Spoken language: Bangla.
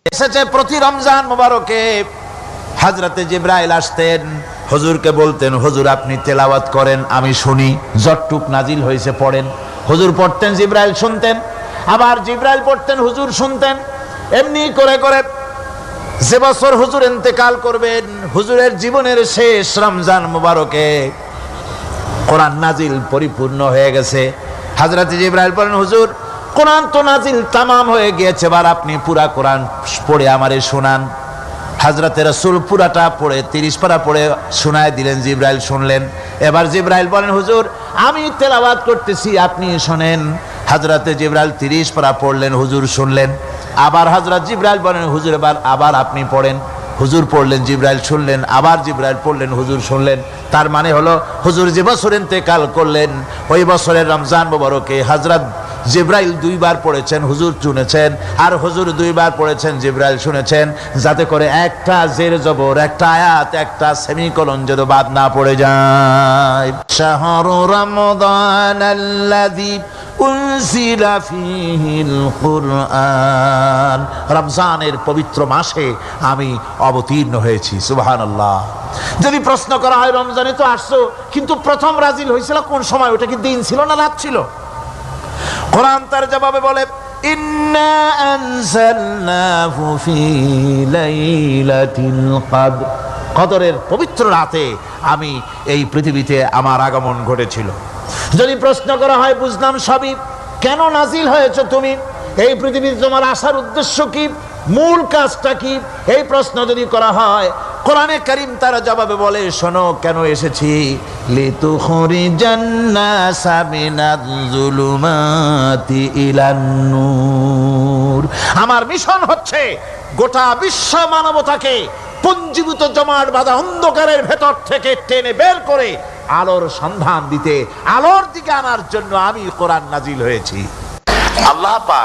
এসেছে প্রতি রমজান মোবারকে হযরতে জিবরাইল আসতেন, হুজুরকে বলতেন, হুজুর আপনি তেলাওয়াত করেন আমি শুনি, যতটুক নাজিল হয়েছে পড়েন। হুজুর পড়তেন, জিবরাইল শুনতেন, আবার জিবরাইল পড়তেন, হুজুর শুনতেন। এমনি করে করে যে বছর হুজুর ইন্তেকাল করবেন, হুজুরের জীবনের শেষ রমজান মোবারকে কোরআন নাজিল পরিপূর্ণ হয়ে গেছে। হযরতে জিবরাইল বলেন, হুজুর কোরআন তো নাজিল তামাম হয়ে গিয়েছে, এবার আপনি পুরা কোরআন পড়ে আমারে শোনান। হযরতে রাসূল পুরাটা পড়ে 30 পারা পড়ে শোনায় দিলেন, জিবরাইল শুনলেন। এবার জিবরাইল বলেন, হুজুর আমি তেলাওয়াত করতেছি আপনি শোনেন। হযরতে জিবরাইল 30 পারা পড়লেন, হুজুর শুনলেন। আবার হযরত জিবরাইল বলেন, হুজুর এবার আবার আপনি পড়েন। হুজুর পড়লেন, জিবরাইল শুনলেন, আবার জিবরাইল পড়লেন, হুজুর শুনলেন। তার মানে হলো হুজুর যে বছর ইন্তেকাল করলেন ওই বছরের রমজান মোবারকে হযরত জিবরাইল 2 বার পড়েছেন, হুজুর শুনেছেন, আর হুজুর 2 বার পড়েছেন, জিবরাইল শুনেছেন, যাতে করে একটা জের জবর, একটা আয়াত, একটা সেমিকোলন যেন বাদ না পড়ে যায়। শাহরু রমাদানাল্লাযী উনজিলা ফীহিল কুরআন, রমজানের পবিত্র মাসে আমি অবতীর্ণ হয়েছি। সুবহানাল্লাহ। যদি প্রশ্ন করা হয় রমজানে তো আসছো, কিন্তু প্রথম নাজিল হয়েছিল কোন সময়? ওটা কি দিন ছিল না রাত ছিল? কোরআন তার জবাবে বলে, ইন্না আনজালনাহু ফি লাইলাতিল কদর, কদরের পবিত্র রাতে আমি এই পৃথিবীতে আমার আগমন ঘটেছিল। যদি প্রশ্ন করা হয় বুঝলাম সবই, কেন নাজিল হয়েছে তুমি? এই পৃথিবীতে তোমার আসার উদ্দেশ্য কি, মূল কাজটা কি? এই প্রশ্ন যদি করা হয়, কোরআনে কারীম তার জবাবে বলে, শোনো কেন এসেছি। লিতুখরিজান নাসা মিনাজ যুলুমাতি ইলান নূর, আমার মিশন হচ্ছে গোটা বিশ্ব মানবতাকে পঞ্জীভূত জমাট বাঁধা অন্ধকারের ভেতর থেকে টেনে বের করে আলোর সন্ধান দিতে, আলোর দিকে আনার জন্য আমি কোরআন নাজিল হয়েছি। আল্লাহ পাক